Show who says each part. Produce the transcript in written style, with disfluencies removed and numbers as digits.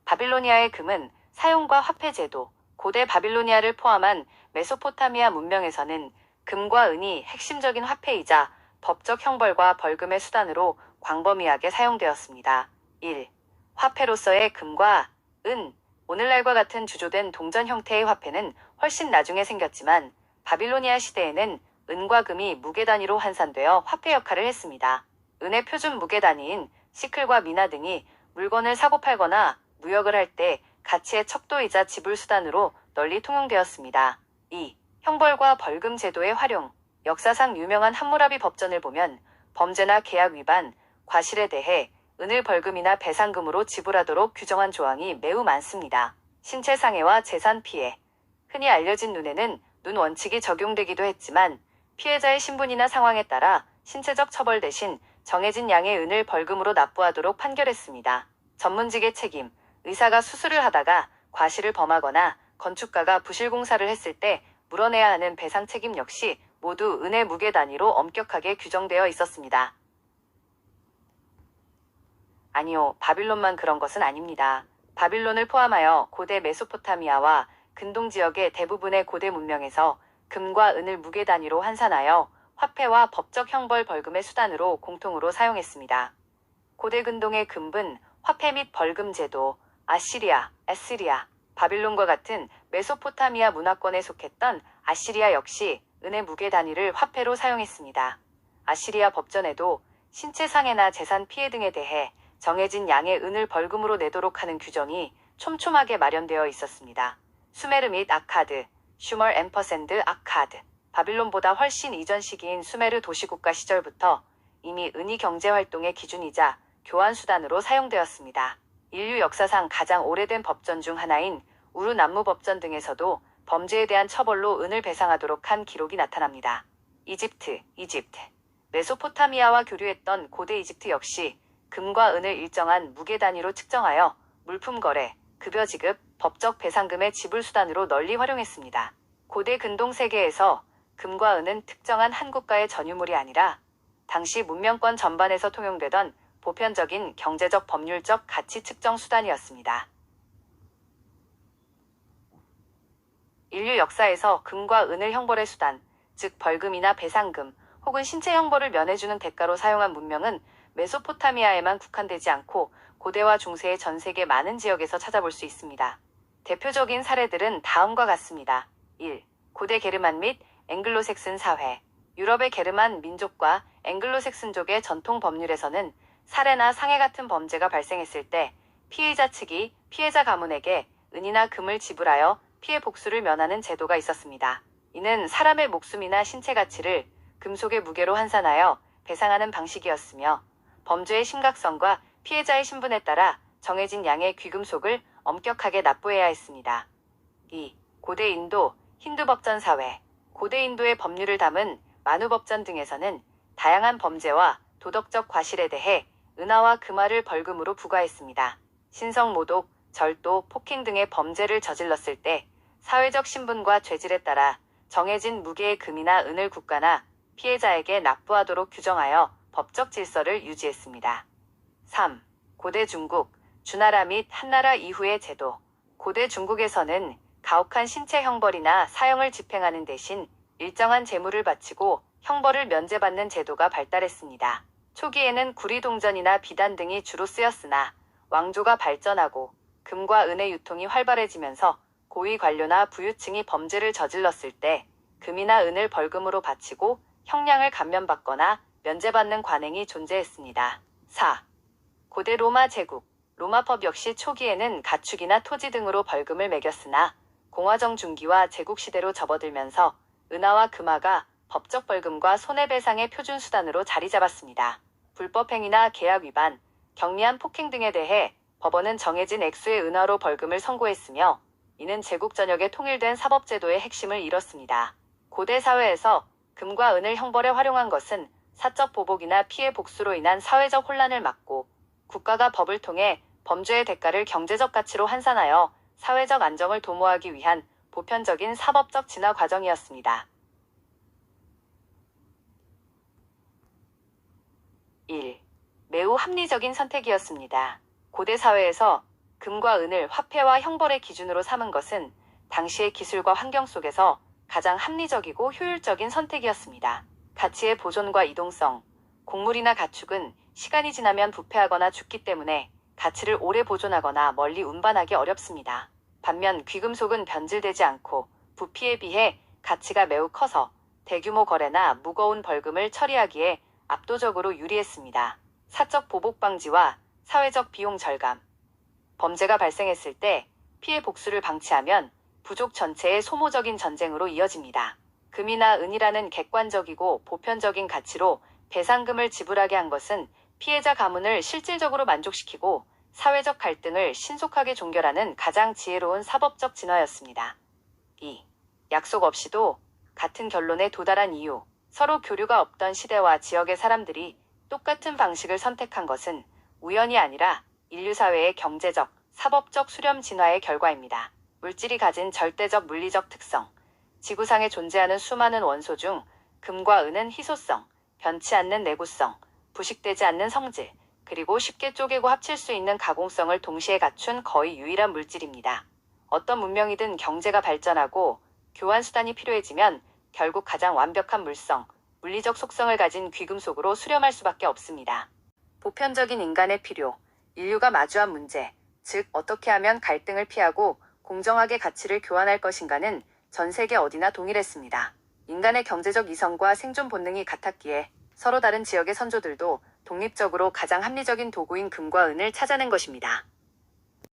Speaker 1: 바빌로니아의 금은 사용과 화폐 제도, 고대 바빌로니아를 포함한 메소포타미아 문명에서는 금과 은이 핵심적인 화폐이자 법적 형벌과 벌금의 수단으로 광범위하게 사용되었습니다. 1. 화폐로서의 금과 은. 오늘날과 같은 주조된 동전 형태의 화폐는 훨씬 나중에 생겼지만 바빌로니아 시대에는 은과 금이 무게 단위로 환산되어 화폐 역할을 했습니다. 은의 표준 무게 단위인 시클과 미나 등이 물건을 사고 팔거나 무역을 할 때 가치의 척도이자 지불 수단으로 널리 통용되었습니다. 2. 형벌과 벌금 제도의 활용. 역사상 유명한 함무라비 법전을 보면 범죄나 계약 위반, 과실에 대해 은을 벌금이나 배상금으로 지불하도록 규정한 조항이 매우 많습니다. 신체 상해와 재산 피해. 흔히 알려진 눈에는 눈 원칙이 적용되기도 했지만 피해자의 신분이나 상황에 따라 신체적 처벌 대신 정해진 양의 은을 벌금으로 납부하도록 판결했습니다. 전문직의 책임. 의사가 수술을 하다가 과실을 범하거나 건축가가 부실공사를 했을 때 물어내야 하는 배상 책임 역시 모두 은의 무게 단위로 엄격하게 규정되어 있었습니다. 아니요, 바빌론만 그런 것은 아닙니다. 바빌론을 포함하여 고대 메소포타미아와 근동 지역의 대부분의 고대 문명에서 금과 은을 무게 단위로 환산하여 화폐와 법적 형벌 벌금의 수단으로 공통으로 사용했습니다. 고대 근동의 금은 화폐 및 벌금 제도, 아시리아, 에스리아, 바빌론과 같은 메소포타미아 문화권에 속했던 아시리아 역시 은의 무게 단위를 화폐로 사용했습니다. 아시리아 법전에도 신체 상해나 재산 피해 등에 대해 정해진 양의 은을 벌금으로 내도록 하는 규정이 촘촘하게 마련되어 있었습니다. 수메르 및 아카드, 슈멀 앰퍼샌드 아카드. 바빌론보다 훨씬 이전 시기인 수메르 도시국가 시절부터 이미 은이 경제활동의 기준이자 교환수단으로 사용되었습니다. 인류 역사상 가장 오래된 법전 중 하나인 우르 남무 법전 등에서도 범죄에 대한 처벌로 은을 배상하도록 한 기록이 나타납니다. 이집트. 메소포타미아와 교류했던 고대 이집트 역시 금과 은을 일정한 무게 단위로 측정하여 물품 거래, 급여 지급, 법적 배상금의 지불 수단으로 널리 활용했습니다. 고대 근동 세계에서 금과 은은 특정한 한 국가의 전유물이 아니라 당시 문명권 전반에서 통용되던 보편적인 경제적 법률적 가치 측정 수단이었습니다. 인류 역사에서 금과 은을 형벌의 수단, 즉 벌금이나 배상금 혹은 신체 형벌을 면해주는 대가로 사용한 문명은 메소포타미아에만 국한되지 않고 고대와 중세의 전 세계 많은 지역에서 찾아볼 수 있습니다. 대표적인 사례들은 다음과 같습니다. 1. 고대 게르만 및 앵글로색슨 사회. 유럽의 게르만 민족과 앵글로색슨족의 전통 법률에서는 살해나 상해 같은 범죄가 발생했을 때 피의자 측이 피해자 가문에게 은이나 금을 지불하여 피해 복수를 면하는 제도가 있었습니다. 이는 사람의 목숨이나 신체 가치를 금속의 무게로 환산하여 배상하는 방식이었으며 범죄의 심각성과 피해자의 신분에 따라 정해진 양의 귀금속을 엄격하게 납부해야 했습니다. 2. 고대 인도, 힌두 법전 사회. 고대 인도의 법률을 담은 마누 법전 등에서는 다양한 범죄와 도덕적 과실에 대해 은화와 금화를 벌금으로 부과했습니다. 신성 모독, 절도, 폭행 등의 범죄를 저질렀을 때 사회적 신분과 죄질에 따라 정해진 무게의 금이나 은을 국가나 피해자에게 납부하도록 규정하여 법적 질서를 유지했습니다. 3. 고대 중국, 주나라 및 한나라 이후의 제도. 고대 중국에서는 가혹한 신체 형벌이나 사형을 집행하는 대신 일정한 재물을 바치고 형벌을 면제받는 제도가 발달했습니다. 초기에는 구리동전이나 비단 등이 주로 쓰였으나 왕조가 발전하고 금과 은의 유통이 활발해지면서 고위 관료나 부유층이 범죄를 저질렀을 때 금이나 은을 벌금으로 바치고 형량을 감면받거나 면제받는 관행이 존재했습니다. 4. 고대 로마 제국. 로마법 역시 초기에는 가축이나 토지 등으로 벌금을 매겼으나 공화정 중기와 제국 시대로 접어들면서 은화와 금화가 법적 벌금과 손해배상의 표준 수단으로 자리 잡았습니다. 불법행위나 계약 위반, 경미한 폭행 등에 대해 법원은 정해진 액수의 은화로 벌금을 선고했으며 이는 제국 전역에 통일된 사법제도의 핵심을 이뤘습니다. 고대 사회에서 금과 은을 형벌에 활용한 것은 사적 보복이나 피해 복수로 인한 사회적 혼란을 막고 국가가 법을 통해 범죄의 대가를 경제적 가치로 환산하여 사회적 안정을 도모하기 위한 보편적인 사법적 진화 과정이었습니다. 1. 매우 합리적인 선택이었습니다. 고대 사회에서 금과 은을 화폐와 형벌의 기준으로 삼은 것은 당시의 기술과 환경 속에서 가장 합리적이고 효율적인 선택이었습니다. 가치의 보존과 이동성. 곡물이나 가축은 시간이 지나면 부패하거나 죽기 때문에 가치를 오래 보존하거나 멀리 운반하기 어렵습니다. 반면 귀금속은 변질되지 않고 부피에 비해 가치가 매우 커서 대규모 거래나 무거운 벌금을 처리하기에 압도적으로 유리했습니다. 사적 보복 방지와 사회적 비용 절감. 범죄가 발생했을 때 피해 복수를 방치하면 부족 전체의 소모적인 전쟁으로 이어집니다. 금이나 은이라는 객관적이고 보편적인 가치로 배상금을 지불하게 한 것은 피해자 가문을 실질적으로 만족시키고 사회적 갈등을 신속하게 종결하는 가장 지혜로운 사법적 진화였습니다. 2. 약속 없이도 같은 결론에 도달한 이유. 서로 교류가 없던 시대와 지역의 사람들이 똑같은 방식을 선택한 것은 우연이 아니라 인류 사회의 경제적, 사법적 수렴 진화의 결과입니다. 물질이 가진 절대적 물리적 특성. 지구상에 존재하는 수많은 원소 중 금과 은은 희소성, 변치 않는 내구성, 부식되지 않는 성질, 그리고 쉽게 쪼개고 합칠 수 있는 가공성을 동시에 갖춘 거의 유일한 물질입니다. 어떤 문명이든 경제가 발전하고 교환 수단이 필요해지면 결국 가장 완벽한 물성, 물리적 속성을 가진 귀금속으로 수렴할 수밖에 없습니다. 보편적인 인간의 필요. 인류가 마주한 문제, 즉 어떻게 하면 갈등을 피하고 공정하게 가치를 교환할 것인가는 전 세계 어디나 동일했습니다. 인간의 경제적 이성과 생존 본능이 같았기에 서로 다른 지역의 선조들도 독립적으로 가장 합리적인 도구인 금과 은을 찾아낸 것입니다.